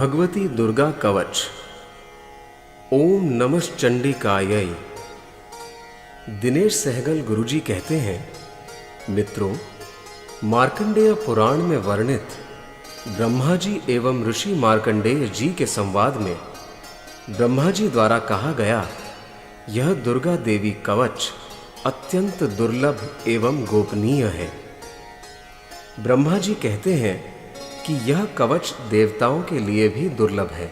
भगवती दुर्गा कवच। ओम नमः चंडिकायै। दिनेश सहगल गुरुजी कहते हैं, मित्रों, मार्कंडेय पुराण में वर्णित ब्रह्मा जी एवं ऋषि मार्कंडेय जी के संवाद में ब्रह्मा जी द्वारा कहा गया यह दुर्गा देवी कवच अत्यंत दुर्लभ एवं गोपनीय है। ब्रह्मा जी कहते हैं कि यह कवच देवताओं के लिए भी दुर्लभ है।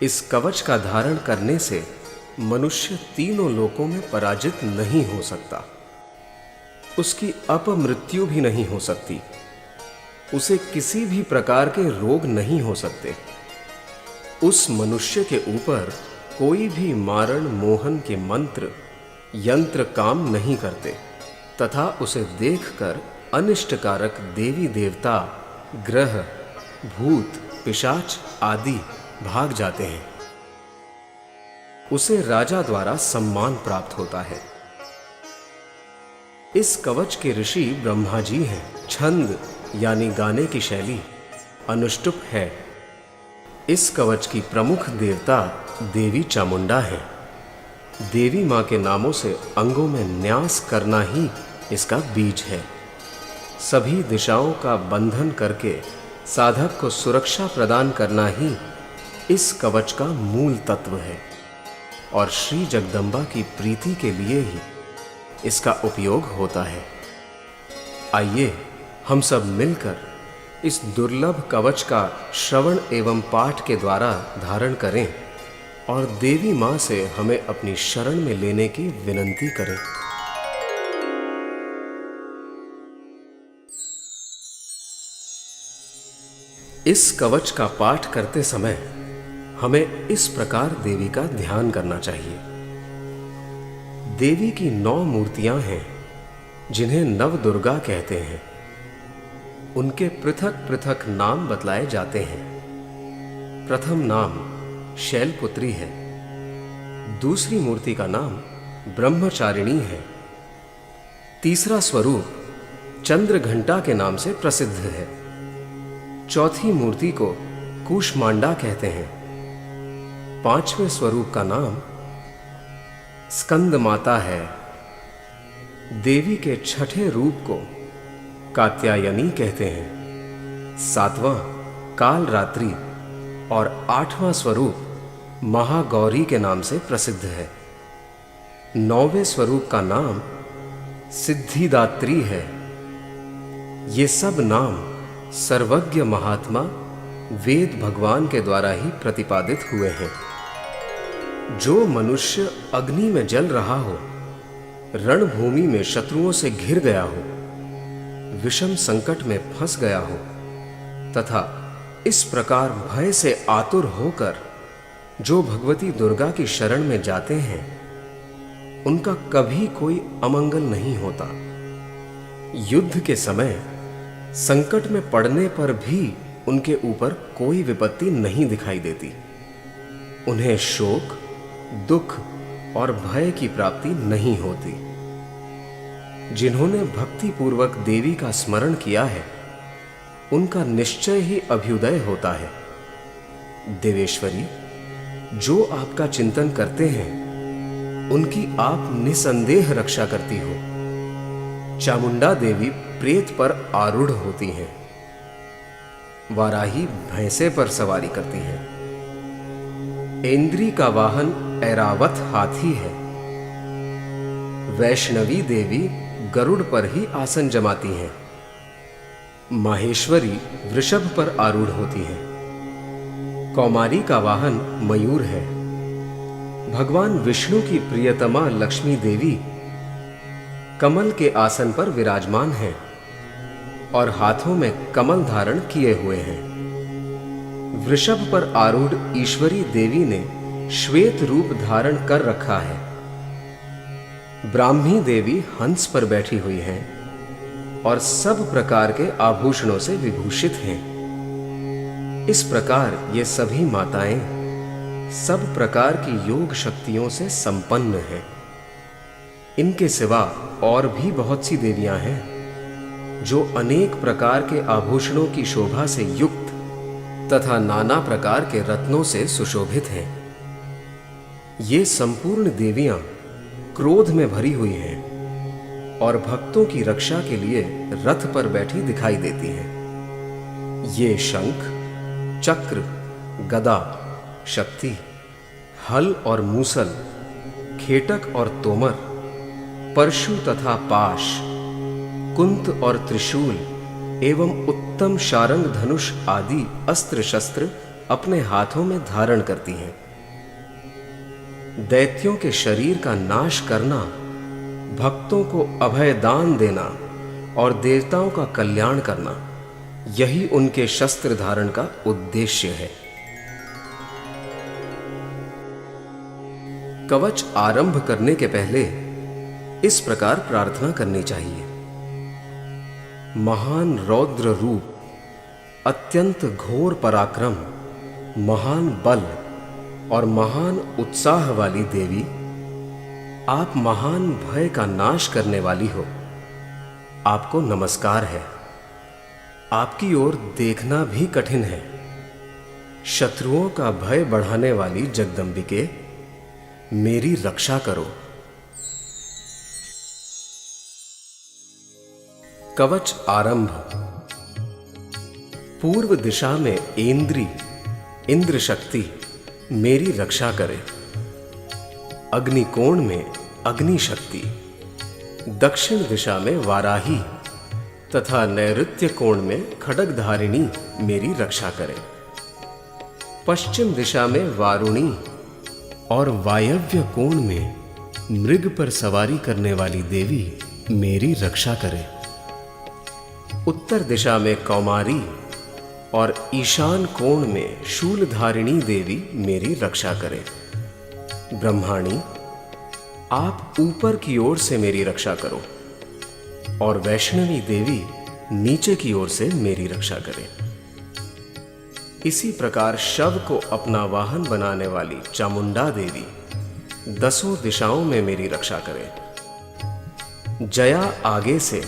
इस कवच का धारण करने से मनुष्य तीनों लोकों में पराजित नहीं हो सकता, उसकी अपमृत्यु भी नहीं हो सकती, उसे किसी भी प्रकार के रोग नहीं हो सकते, उस मनुष्य के ऊपर कोई भी मारण मोहन के मंत्र यंत्र काम नहीं करते तथा उसे देखकर अनिष्टकारक देवी देवता, ग्रह, भूत, पिशाच आदि भाग जाते हैं। उसे राजा द्वारा सम्मान प्राप्त होता है। इस कवच के ऋषि ब्रह्मा जी हैं। छंद यानी गाने की शैली अनुष्टुप है। इस कवच की प्रमुख देवता देवी चामुंडा है। देवी मां के नामों से अंगों में न्यास करना ही इसका बीज है। सभी दिशाओं का बंधन करके साधक को सुरक्षा प्रदान करना ही इस कवच का मूल तत्व है और श्री जगदम्बा की प्रीति के लिए ही इसका उपयोग होता है। आइए हम सब मिलकर इस दुर्लभ कवच का श्रवण एवं पाठ के द्वारा धारण करें और देवी मां से हमें अपनी शरण में लेने की विनंती करें। इस कवच का पाठ करते समय हमें इस प्रकार देवी का ध्यान करना चाहिए। देवी की 9 मूर्तियां हैं जिन्हें नव दुर्गा कहते हैं। उनके पृथक पृथक नाम बतलाए जाते हैं। प्रथम नाम शैलपुत्री है। दूसरी मूर्ति का नाम ब्रह्मचारिणी है। तीसरा स्वरूप चंद्रघंटा के नाम से प्रसिद्ध है। चौथी मूर्ति को कूष्मांडा कहते हैं। 5वें स्वरूप का नाम स्कंद माता है। देवी के 6ठे रूप को कात्यायनी कहते हैं। 7वां काल रात्रि और 8वां स्वरूप महागौरी के नाम से प्रसिद्ध है। 9वें स्वरूप का नाम सिद्धिदात्री है। ये सब नाम सर्वज्ञ महात्मा वेद भगवान के द्वारा ही प्रतिपादित हुए हैं। जो मनुष्य अग्नि में जल रहा हो, रणभूमि में शत्रुओं से घिर गया हो, विषम संकट में फंस गया हो तथा इस प्रकार भय से आतुर होकर जो भगवती दुर्गा की शरण में जाते हैं, उनका कभी कोई अमंगल नहीं होता। युद्ध के समय संकट में पड़ने पर भी उनके ऊपर कोई विपत्ति नहीं दिखाई देती। उन्हें शोक, दुख और भय की प्राप्ति नहीं होती। जिन्होंने भक्ति पूर्वक देवी का स्मरण किया है, उनका निश्चय ही अभ्युदय होता है। देवेश्वरी, जो आपका चिंतन करते हैं, उनकी आप निसंदेह रक्षा करती हो। चामुंडा देवी प्रेत पर आरूढ़ होती हैं। वाराही भैंसे पर सवारी करती है। ऐन्द्री का वाहन ऐरावत हाथी है। वैष्णवी देवी गरुड़ पर ही आसन जमाती हैं। माहेश्वरी वृषभ पर आरूढ़ होती हैं। कौमारी का वाहन मयूर है। भगवान विष्णु की प्रियतमा लक्ष्मी देवी कमल के आसन पर विराजमान हैं और हाथों में कमल धारण किए हुए हैं। वृषभ पर आरूढ़ ईश्वरी देवी ने श्वेत रूप धारण कर रखा है। ब्राह्मी देवी हंस पर बैठी हुई हैं और सब प्रकार के आभूषणों से विभूषित हैं। इस प्रकार ये सभी माताएं सब प्रकार की योग शक्तियों से संपन्न हैं। इनके सिवा और भी बहुत सी देवियां हैं जो अनेक प्रकार के आभूषणों की शोभा से युक्त तथा नाना प्रकार के रत्नों से सुशोभित हैं। ये संपूर्ण देवियां क्रोध में भरी हुई हैं और भक्तों की रक्षा के लिए रथ पर बैठी दिखाई देती हैं। ये शंख, चक्र, गदा, शक्ति, हल और मूसल, खेटक और तोमर, परशु तथा पाश, कुंत और त्रिशूल एवं उत्तम शारंग धनुष आदि अस्त्र शस्त्र अपने हाथों में धारण करती हैं। दैत्यों के शरीर का नाश करना, भक्तों को अभय दान देना और देवताओं का कल्याण करना, यही उनके शस्त्र धारण का उद्देश्य है। कवच आरंभ करने के पहले इस प्रकार प्रार्थना करनी चाहिए। महान रौद्र रूप, अत्यंत घोर पराक्रम, महान बल और महान उत्साह वाली देवी, आप महान भय का नाश करने वाली हो। आपको नमस्कार है। आपकी ओर देखना भी कठिन है। शत्रुओं का भय बढ़ाने वाली जगदंबिके, मेरी रक्षा करो। कवच आरंभ। पूर्व दिशा में इंद्र शक्ति मेरी रक्षा करे। अग्निकोण में अग्नि शक्ति, दक्षिण दिशा में वाराही तथा नैऋत्य कोण में खड्गधारिणी मेरी रक्षा करे। पश्चिम दिशा में वारुणी और वायव्य कोण में मृग पर सवारी करने वाली देवी मेरी रक्षा करे। उत्तर दिशा में कौमारी और ईशान कोण में शूलधारिणी देवी मेरी रक्षा करे। ब्रह्माणी, आप ऊपर की ओर से मेरी रक्षा करो और वैष्णवी देवी नीचे की ओर से मेरी रक्षा करे। इसी प्रकार शव को अपना वाहन बनाने वाली चामुंडा देवी दसों दिशाओं में मेरी रक्षा करे। जया आगे से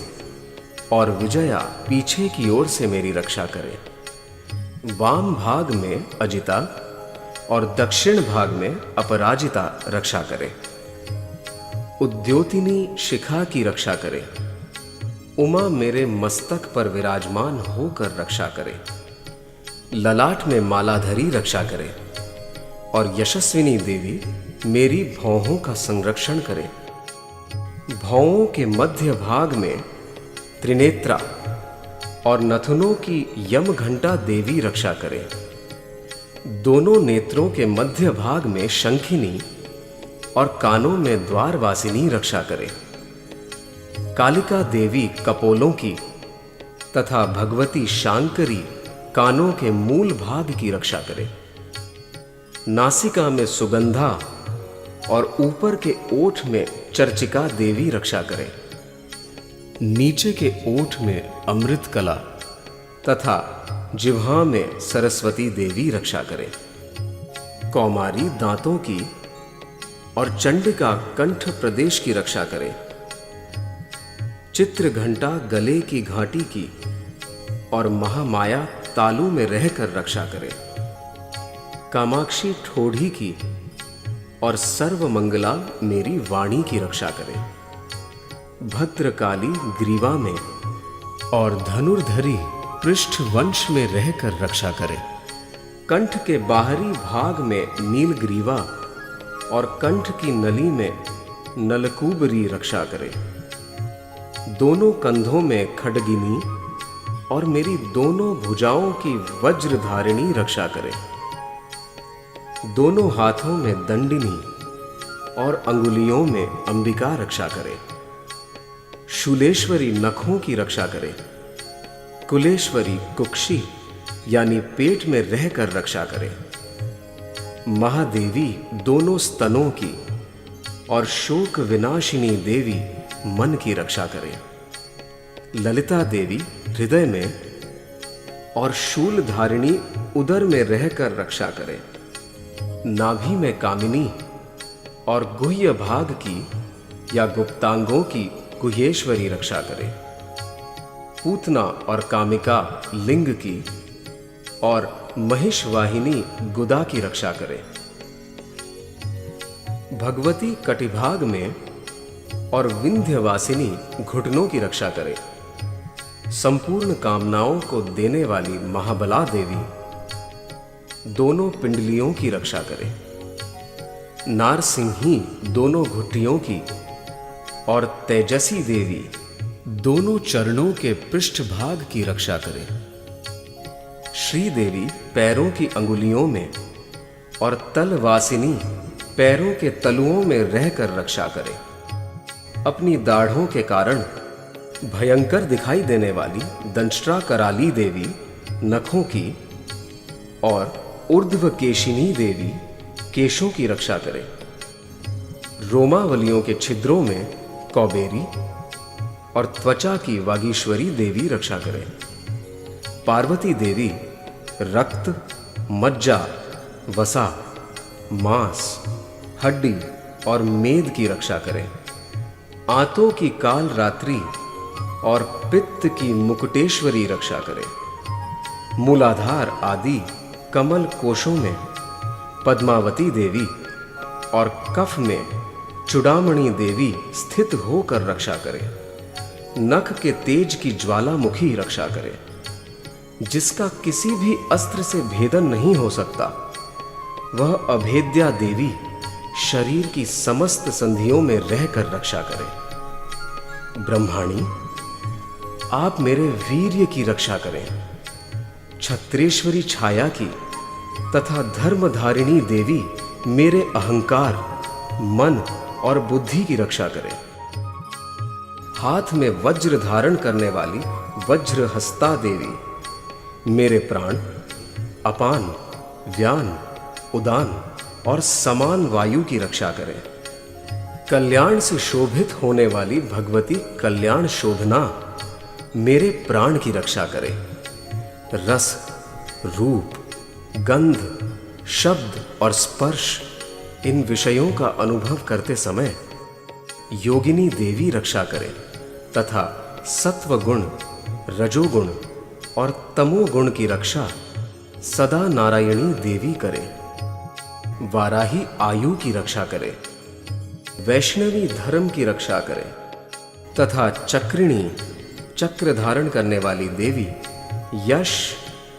और विजया पीछे की ओर से मेरी रक्षा करे। वाम भाग में अजिता और दक्षिण भाग में अपराजिता रक्षा करे। उद्योतिनी शिखा की रक्षा करे। उमा मेरे मस्तक पर विराजमान होकर रक्षा करे। ललाट में मालाधरी रक्षा करे और यशस्विनी देवी मेरी भौहों का संरक्षण करे। भौहों के मध्य भाग में त्रिनेत्रा और नथुनों की यम घंटा देवी रक्षा करे। दोनों नेत्रों के मध्य भाग में शंखिनी और कानों में द्वारवासिनी रक्षा करे। कालिका देवी कपोलों की तथा भगवती शांकरी कानों के मूल भाग की रक्षा करे। नासिका में सुगंधा और ऊपर के ओठ में चर्चिका देवी रक्षा करे। नीचे के ओठ में अमृत कला तथा जिह्वा में सरस्वती देवी रक्षा करे। कौमारी दांतों की और चंडिका कंठ प्रदेश की रक्षा करे। चित्र घंटा गले की घाटी की और महामाया तालू में रहकर रक्षा करे। कामाक्षी ठोड़ी की और सर्वमंगला मेरी वाणी की रक्षा करे। भद्रकाली ग्रीवा में और धनुर्धरी पृष्ठ वंश में रहकर रक्षा करे। कंठ के बाहरी भाग में नीलग्रीवा और कंठ की नली में नलकूबरी रक्षा करे। दोनों कंधों में खड्गिनी और मेरी दोनों भुजाओं की वज्रधारिणी रक्षा करे। दोनों हाथों में दंडिनी और अंगुलियों में अंबिका रक्षा करे। शूलेश्वरी नखों की रक्षा करे। कुलेश्वरी कुक्षी यानी पेट में रहकर रक्षा करे। महादेवी दोनों स्तनों की और शोक विनाशिनी देवी मन की रक्षा करे। ललिता देवी हृदय में और शूलधारिणी उदर में रहकर रक्षा करे। नाभि में कामिनी और गुह्य भाग की या गुप्तांगों की गुह्येश्वरी रक्षा करे। पूतना और कामिका लिंग की और महिषवाहिनी गुदा की रक्षा करे। भगवती कटिभाग में और विंध्यवासिनी घुटनों की रक्षा करे। संपूर्ण कामनाओं को देने वाली महाबला देवी दोनों पिंडलियों की रक्षा करे। नारसिंही दोनों घुटियों की और तेजसी देवी दोनों चरणों के पृष्ठभाग की रक्षा करे। श्री देवी पैरों की अंगुलियों में और तलवासिनी पैरों के तलुओं में रहकर रक्षा करे। अपनी दाढ़ों के कारण भयंकर दिखाई देने वाली दंष्ट्रा कराली देवी नखों की और ऊर्ध्वकेशिनी देवी केशों की रक्षा करे। रोमावलियों के छिद्रों में कौबेरी और त्वचा की वागीश्वरी देवी रक्षा करे। पार्वती देवी रक्त, मज्जा, वसा, मांस, हड्डी और मेद की रक्षा करे। आंतों की काल रात्रि और पित्त की मुकुटेश्वरी रक्षा करे। मूलाधार आदि कमल कोशों में पद्मावती देवी और कफ में चूड़ामणि देवी स्थित होकर रक्षा करे। नख के तेज की ज्वालामुखी रक्षा करे, जिसका किसी भी अस्त्र से भेदन नहीं हो सकता। वह अभेद्या देवी शरीर की समस्त संधियों में रहकर रक्षा करे। ब्रह्माणी, आप मेरे वीर्य की रक्षा करें। छत्रेश्वरी छाया की तथा धर्मधारिणी देवी मेरे अहंकार, मन और बुद्धि की रक्षा करें। हाथ में वज्र धारण करने वाली वज्रहस्ता देवी मेरे प्राण, अपान, व्यान, उदान और समान वायु की रक्षा करें। कल्याण से शोभित होने वाली भगवती कल्याण शोभना मेरे प्राण की रक्षा करे। रस, रूप, गंध, शब्द और स्पर्श इन विषयों का अनुभव करते समय योगिनी देवी रक्षा करे तथा सत्वगुण, रजोगुण और तमोगुण की रक्षा सदा नारायणी देवी करे। वाराही आयु की रक्षा करे, वैष्णवी धर्म की रक्षा करे तथा चक्रिणी चक्र धारण करने वाली देवी यश,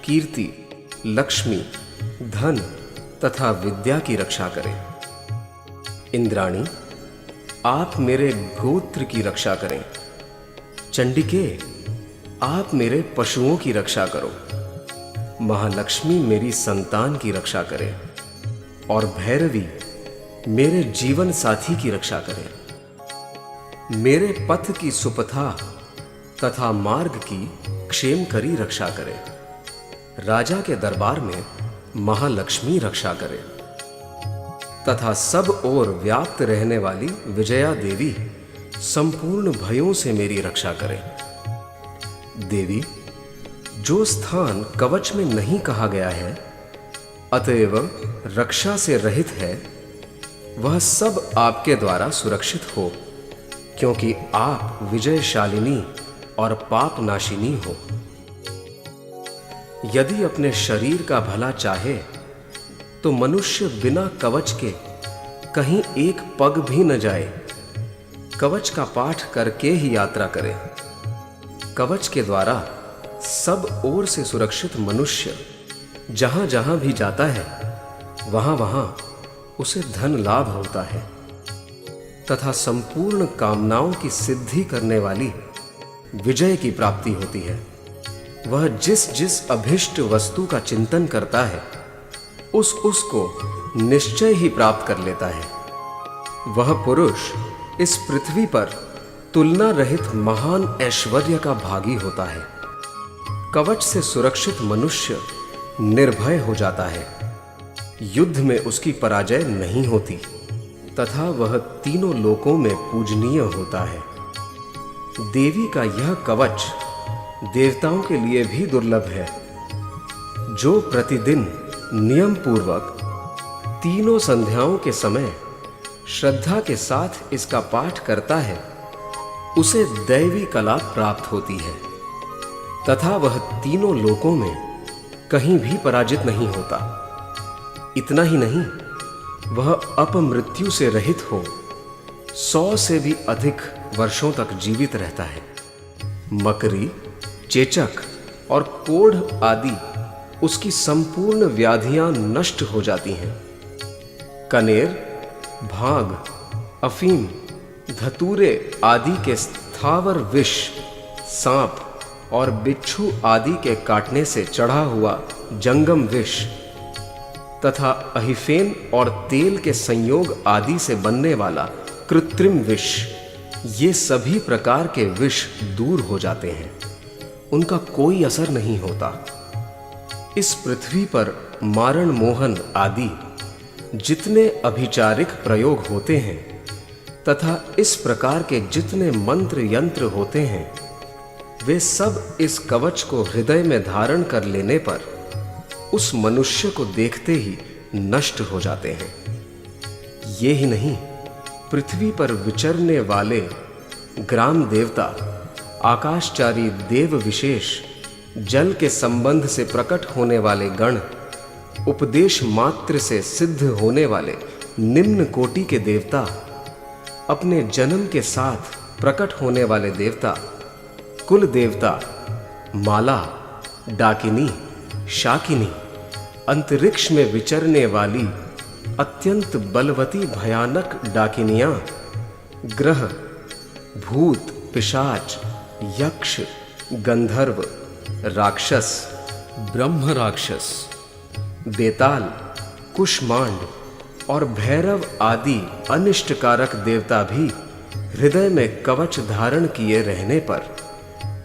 कीर्ति, लक्ष्मी, धन तथा विद्या की रक्षा करे। इंद्राणी, आप मेरे गोत्र की रक्षा करें। चंडिके, आप मेरे पशुओं की रक्षा करो। महालक्ष्मी मेरी संतान की रक्षा करे और भैरवी मेरे जीवन साथी की रक्षा करे। मेरे पथ की सुपथा तथा मार्ग की क्षेमकरी रक्षा करे। राजा के दरबार में महालक्ष्मी रक्षा करे तथा सब ओर व्याप्त रहने वाली विजया देवी संपूर्ण भयों से मेरी रक्षा करे। देवी, जो स्थान कवच में नहीं कहा गया है अतएव रक्षा से रहित है, वह सब आपके द्वारा सुरक्षित हो, क्योंकि आप विजयशालिनी और पाप नाशिनी हो। यदि अपने शरीर का भला चाहे तो मनुष्य बिना कवच के कहीं एक पग भी न जाए। कवच का पाठ करके ही यात्रा करे। कवच के द्वारा सब ओर से सुरक्षित मनुष्य जहां जहां भी जाता है वहां वहां उसे धन लाभ होता है तथा संपूर्ण कामनाओं की सिद्धि करने वाली विजय की प्राप्ति होती है। वह जिस जिस अभिष्ट वस्तु का चिंतन करता है उसको निश्चय ही प्राप्त कर लेता है। वह पुरुष इस पृथ्वी पर तुलना रहित महान ऐश्वर्य का भागी होता है। कवच से सुरक्षित मनुष्य निर्भय हो जाता है। युद्ध में उसकी पराजय नहीं होती तथा वह तीनों लोकों में पूजनीय होता है। देवी का यह कवच देवताओं के लिए भी दुर्लभ है। जो प्रतिदिन नियम पूर्वक तीनों संध्याओं के समय श्रद्धा के साथ इसका पाठ करता है उसे दैवी कला प्राप्त होती है तथा वह तीनों लोकों में कहीं भी पराजित नहीं होता। इतना ही नहीं, वह अपमृत्यु से रहित हो 100 से भी अधिक वर्षों तक जीवित रहता है। मकरी, चेचक और कोढ़ आदि उसकी संपूर्ण व्याधियां नष्ट हो जाती हैं। कनेर, भांग, अफीम, धतूरे आदि के स्थावर विष, सांप और बिच्छू आदि के काटने से चढ़ा हुआ जंगम विष तथा अहिफेन और तेल के संयोग आदि से बनने वाला कृत्रिम विष, ये सभी प्रकार के विष दूर हो जाते हैं। उनका कोई असर नहीं होता। इस पृथ्वी पर मारण मोहन आदि जितने अभिचारिक प्रयोग होते हैं तथा इस प्रकार के जितने मंत्र यंत्र होते हैं, वे सब इस कवच को हृदय में धारण कर लेने पर उस मनुष्य को देखते ही नष्ट हो जाते हैं। ये ही नहीं, पृथ्वी पर विचरने वाले ग्राम देवता, आकाशचारी देव विशेष, जल के संबंध से प्रकट होने वाले गण, उपदेश मात्र से सिद्ध होने वाले निम्न कोटि के देवता, अपने जन्म के साथ प्रकट होने वाले देवता, कुल देवता, माला, डाकिनी, शाकिनी, अंतरिक्ष में विचरने वाली अत्यंत बलवती भयानक डाकिनियां, ग्रह, भूत, पिशाच, यक्ष, गंधर्व, राक्षस, ब्रह्म राक्षस, बेताल, कुष्मांड और भैरव आदि अनिष्टकारक देवता भी हृदय में कवच धारण किए रहने पर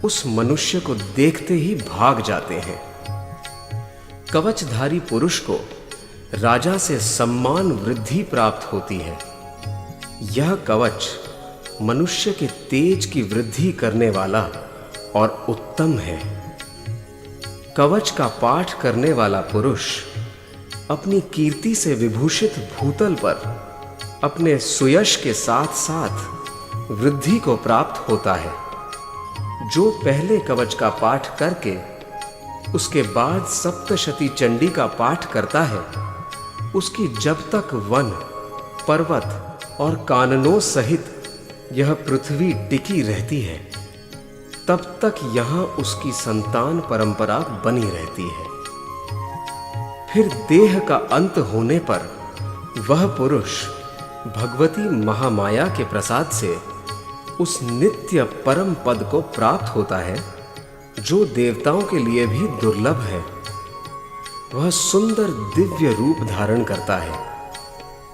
उस मनुष्य को देखते ही भाग जाते हैं। कवचधारी पुरुष को राजा से सम्मान वृद्धि प्राप्त होती है। यह कवच मनुष्य के तेज की वृद्धि करने वाला और उत्तम है। कवच का पाठ करने वाला पुरुष अपनी कीर्ति से विभूषित भूतल पर अपने सुयश के साथ साथ वृद्धि को प्राप्त होता है। जो पहले कवच का पाठ करके उसके बाद सप्तशती चंडी का पाठ करता है, उसकी जब तक वन, पर्वत और काननों सहित यह पृथ्वी टिकी रहती है, तब तक यहां उसकी संतान परंपरा बनी रहती है। फिर देह का अंत होने पर वह पुरुष भगवती महामाया के प्रसाद से उस नित्य परम पद को प्राप्त होता है, जो देवताओं के लिए भी दुर्लभ है। वह सुंदर दिव्य रूप धारण करता है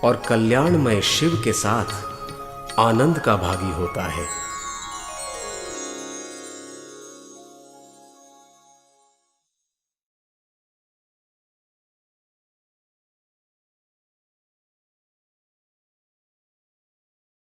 और कल्याणमय शिव के साथ आनंद का भागी होता है।